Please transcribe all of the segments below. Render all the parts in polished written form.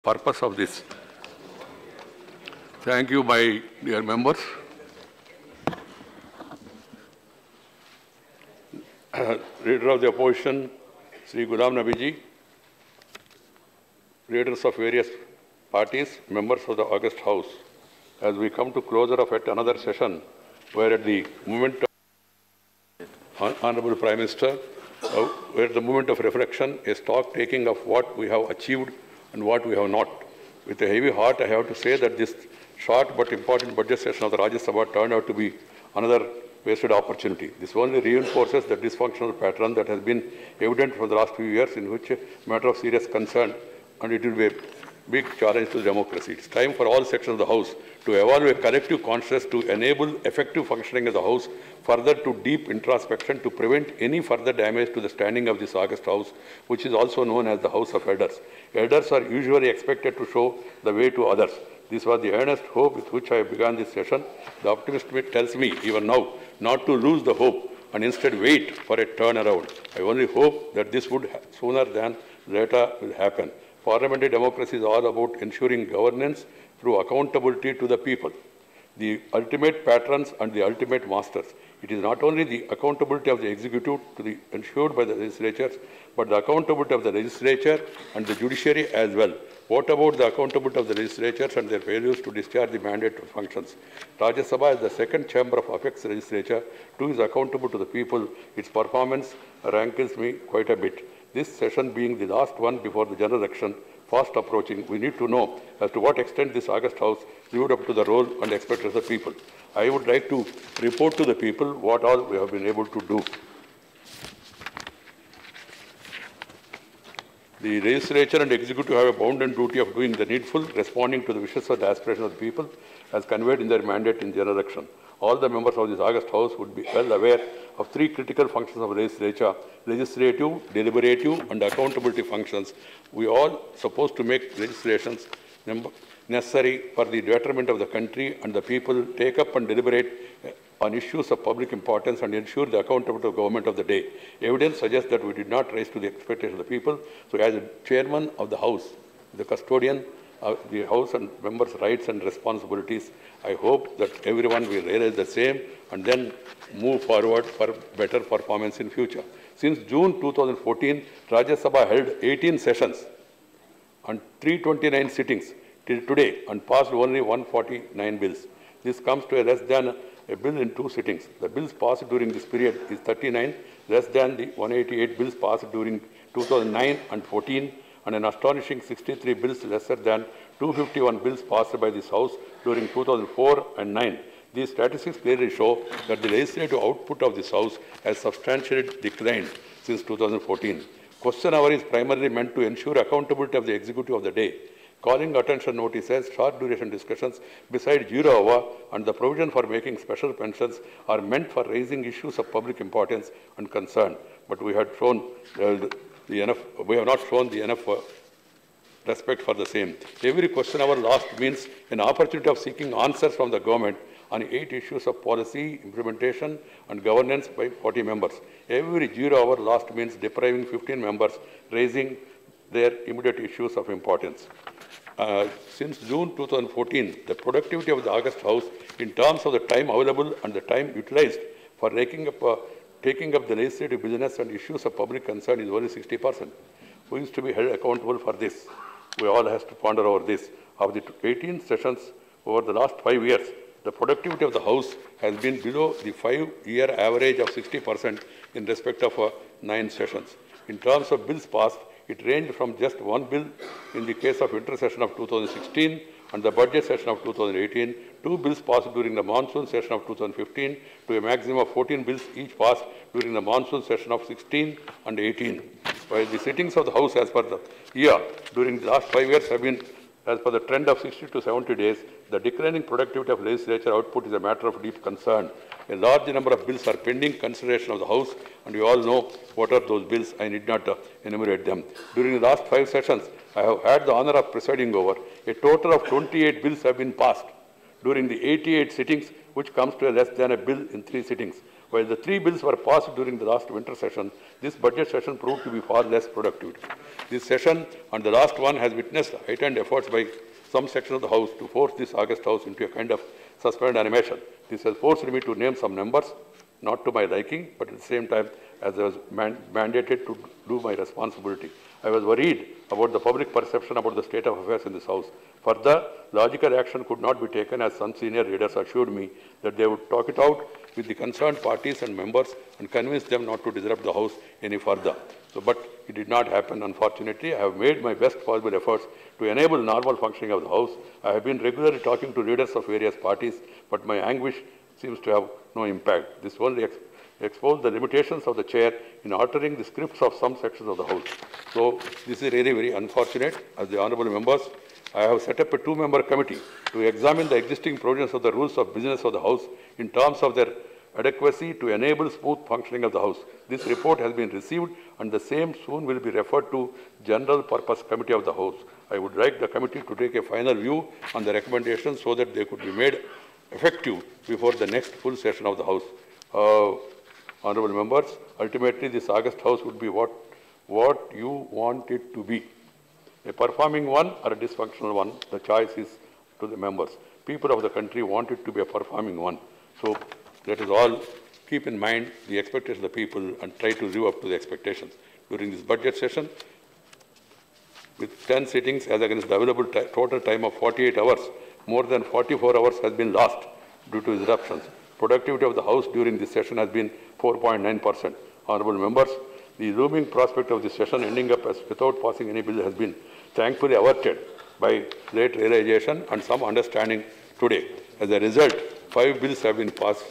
purpose of this. Thank you, my dear members. Leader of the opposition, Sri Ghulam Nabi ji, leaders of various parties, members of the August House, as we come to closure of yet another session, where at the moment of Honorable Prime Minister, where at the moment of reflection, a stock taking of what we have achieved and what we have not. With a heavy heart, I have to say that this short but important budget session of the Rajya Sabha turned out to be another wasted opportunity. This only reinforces the dysfunctional pattern that has been evident for the last few years, in which a matter of serious concern, and it will be a big challenge to democracy. It's time for all sections of the House to evolve a collective consciousness to enable effective functioning of the House, further to deep introspection to prevent any further damage to the standing of this August House, which is also known as the House of Elders. Elders are usually expected to show the way to others. This was the earnest hope with which I began this session. The optimist tells me, even now, not to lose the hope and instead wait for a turnaround. I only hope that this would sooner than later will happen. Parliamentary democracy is all about ensuring governance through accountability to the people, the ultimate patrons and the ultimate masters. It is not only the accountability of the executive to be ensured by the legislatures, but the accountability of the legislature and the judiciary as well. What about the accountability of the legislatures and their failures to discharge the mandate functions? Rajya Sabha is the second chamber of apex legislature, too is accountable to the people. Its performance rankles me quite a bit. This session being the last one before the general election, fast approaching, we need to know as to what extent this August House lived up to the role and expectations of the people. I would like to report to the people what all we have been able to do. The legislature and executive have a bounden duty of doing the needful, responding to the wishes and aspirations of the people as conveyed in their mandate in general election. All the members of this August House would be well aware of three critical functions of legislature: legislative, deliberative, and accountability functions. We all supposed to make legislations necessary for the betterment of the country, and the people take up and deliberate on issues of public importance and ensure the accountability of government of the day. Evidence suggests that we did not rise to the expectations of the people. So as a chairman of the House, the custodian of the House and members' rights and responsibilities, I hope that everyone will realize the same and then move forward for better performance in future. Since June 2014, Rajya Sabha held 18 sessions and 329 sittings till today and passed only 149 bills. This comes to a less than a bill in 2 sittings. The bills passed during this period is 39, less than the 188 bills passed during 2009 and 14, and an astonishing 63 bills lesser than 251 bills passed by this House during 2004 and 9. These statistics clearly show that the legislative output of this House has substantially declined since 2014. Question hour is primarily meant to ensure accountability of the executive of the day. Calling attention notices, short duration discussions beside 0 hour and the provision for making special pensions are meant for raising issues of public importance and concern. But we have shown we have not shown the enough respect for the same. Every question hour lost means an opportunity of seeking answers from the government on 8 issues of policy, implementation and governance by 40 members. Every 0 hour lost means depriving 15 members, raising their immediate issues of importance. Since June 2014, the productivity of the August House in terms of the time available and the time utilized for taking up the legislative business and issues of public concern is only 60%. Who is to be held accountable for this? We all have to ponder over this. Of the 18 sessions over the last 5 years, the productivity of the House has been below the 5-year average of 60% in respect of 9 sessions. In terms of bills passed, it ranged from just 1 bill in the case of intersession of 2016 and the budget session of 2018, 2 bills passed during the monsoon session of 2015 to a maximum of 14 bills each passed during the monsoon session of 16 and 18. While the sittings of the House as per the year during the last 5 years have been as per the trend of 60 to 70 days, the declining productivity of legislature output is a matter of deep concern. A large number of bills are pending consideration of the House, and you all know what are those bills. I need not enumerate them. During the last 5 sessions, I have had the honor of presiding over. A total of 28 bills have been passed during the 88 sittings, which comes to a less than a bill in 3 sittings. While the 3 bills were passed during the last winter session, this budget session proved to be far less productive. This session and the last one has witnessed heightened efforts by some section of the House to force this August House into a kind of suspended animation. This has forced me to name some numbers, not to my liking, but at the same time as I was mandated to do my responsibility. I was worried about the public perception about the state of affairs in this House. Further, logical action could not be taken as some senior leaders assured me that they would talk it out with the concerned parties and members and convince them not to disrupt the House any further. But it did not happen, unfortunately. I have made my best possible efforts to enable normal functioning of the House. I have been regularly talking to leaders of various parties, but my anguish seems to have no impact. This only exposed the limitations of the chair in altering the scripts of some sections of the House. So this is really very unfortunate. As the honourable members, I have set up a 2-member committee to examine the existing provisions of the rules of business of the House in terms of their adequacy to enable smooth functioning of the House. This report has been received and the same soon will be referred to General Purpose Committee of the House. I would like the committee to take a final view on the recommendations so that they could be made effective before the next full session of the House. Honourable members, ultimately this August House would be what you want it to be. A performing one or a dysfunctional one, the choice is to the members. People of the country want it to be a performing one. So let us all keep in mind the expectations of the people and try to live up to the expectations. During this budget session, with 10 sittings as against the available total time of 48 hours, more than 44 hours has been lost due to disruptions. Productivity of the House during this session has been 4.9%. Honourable members, the looming prospect of this session ending up as without passing any bill has been thankfully averted by late realization and some understanding today. As a result, 5 bills have been passed.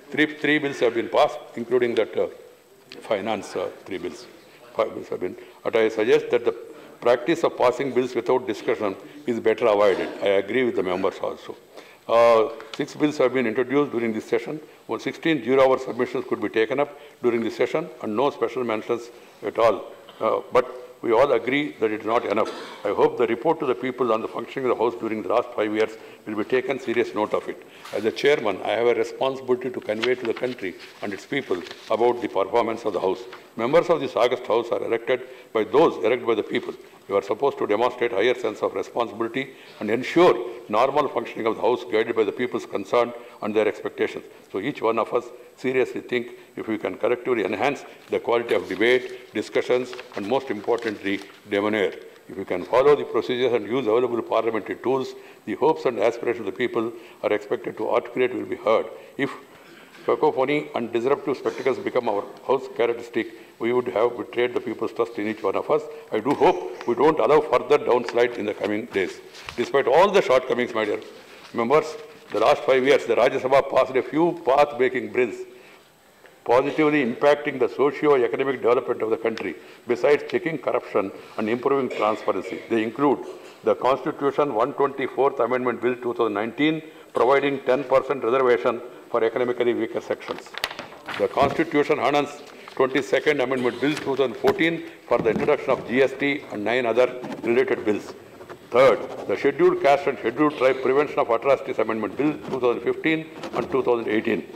Three bills have been passed, including that finance 3 bills. 5 bills have been. But I suggest that the practice of passing bills without discussion is better avoided. I agree with the members also. 6 bills have been introduced during this session. 16 zero-hour submissions could be taken up during this session and no special mentions at all. But we all agree that it is not enough. I hope the report to the people on the functioning of the House during the last 5 years will be taken serious note of it. As a chairman, I have a responsibility to convey to the country and its people about the performance of the House. Members of this August House are elected by those elected by the people. You are supposed to demonstrate higher sense of responsibility and ensure normal functioning of the House guided by the people's concern and their expectations. So each one of us seriously think if we can collectively enhance the quality of debate, discussions, and most importantly, demeanour. If we can follow the procedures and use available parliamentary tools, the hopes and aspirations of the people are expected to articulate will be heard. If cacophony and disruptive spectacles become our House characteristic, we would have betrayed the people's trust in each one of us. I do hope we don't allow further downslide in the coming days. Despite all the shortcomings, my dear members, the last 5 years, the Rajya Sabha passed a few path-breaking bills positively impacting the socio-economic development of the country, besides checking corruption and improving transparency. They include the Constitution 124th Amendment Bill 2019, providing 10% reservation for economically weaker sections. The Constitution 122nd Amendment Bill 2014 for the introduction of GST and 9 other related bills. Third, the Scheduled Caste and Scheduled Tribe Prevention of Atrocities Amendment Bill 2015 and 2018.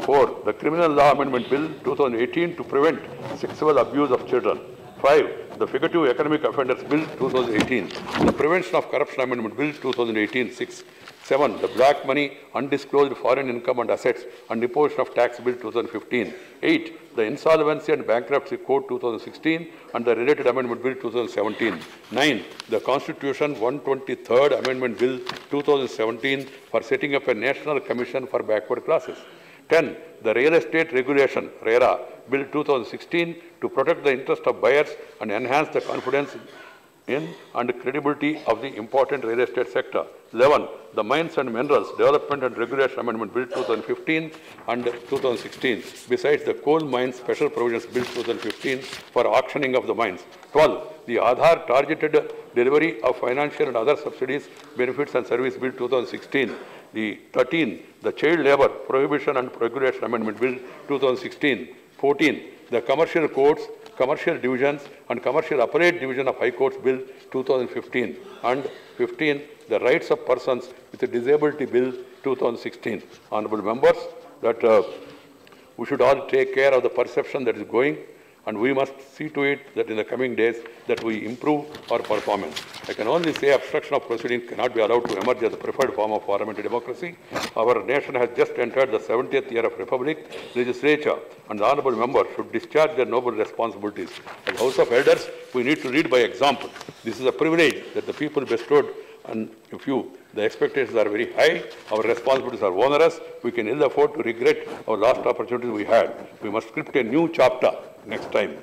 Fourth, the Criminal Law Amendment Bill 2018 to prevent sexual abuse of children. 5, the Fugitive Economic Offenders Bill 2018. The Prevention of Corruption Amendment Bill 2018. 6. 7, the Black Money, Undisclosed Foreign Income and Assets and Imposition of Tax Bill 2015. 8, the Insolvency and Bankruptcy Code 2016 and the related Amendment Bill 2017. 9, the Constitution 123rd Amendment Bill 2017 for setting up a National Commission for Backward Classes. 10, the Real Estate Regulation, RERA, Bill 2016 to protect the interest of buyers and enhance the confidence in and credibility of the important real estate sector. 11, the Mines and Minerals Development and Regulation Amendment Bill 2015 and 2016, besides the Coal Mines Special Provisions Bill 2015 for auctioning of the mines. 12, the Aadhaar Targeted Delivery of Financial and Other Subsidies, Benefits and Service Bill 2016. The 13, the Child Labour Prohibition and Regulation Amendment Bill 2016. 14, the Commercial Courts, Commercial Divisions and Commercial Appellate Division of High Courts Bill 2015. And 15, the Rights of Persons with a Disability Bill 2016. Honourable members, that we should all take care of the perception that is going, and we must see to it that in the coming days that we improve our performance. I can only say obstruction of proceedings cannot be allowed to emerge as the preferred form of parliamentary democracy. Our nation has just entered the 70th year of Republic. Legislature and the honourable members should discharge their noble responsibilities. As House of Elders, we need to lead by example. This is a privilege that the people bestowed on you. The expectations are very high, our responsibilities are onerous, we can ill afford to regret our last opportunities we had. We must script a new chapter next time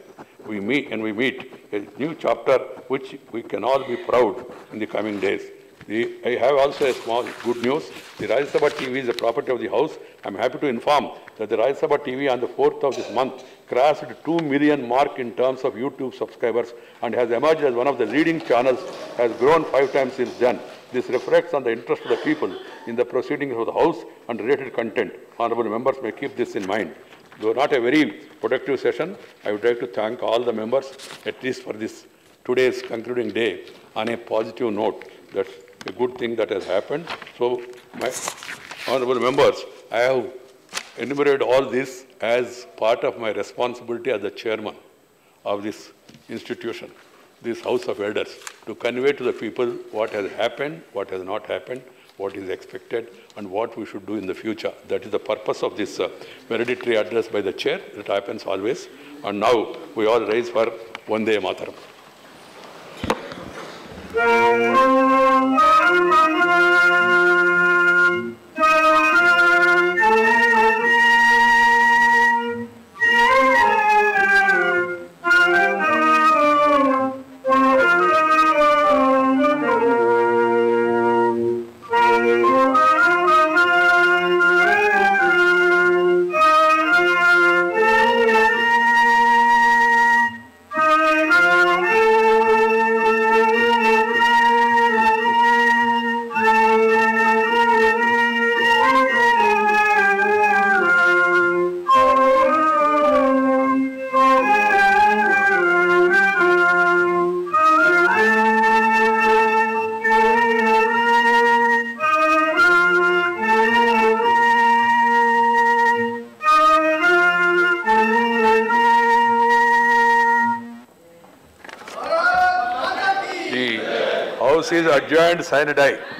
we meet, a new chapter which we can all be proud in the coming days. I have also a small good news. The Rajya Sabha TV is a property of the House. I am happy to inform that the Rajya Sabha TV on the 4th of this month crossed 2 million mark in terms of YouTube subscribers and has emerged as one of the leading channels, has grown 5 times since then. This reflects on the interest of the people in the proceedings of the House and related content. Honourable members may keep this in mind. Though not a very productive session, I would like to thank all the members, at least for this today's concluding day, on a positive note. That's a good thing that has happened. So, my honourable members, I have enumerated all this as part of my responsibility as the chairman of this institution, this House of Elders, to convey to the people what has happened, what has not happened, what is expected, and what we should do in the future. That is the purpose of this valedictory address by the chair. It happens always. And now we all rise for Vande Mataram. House is adjourned, sine die.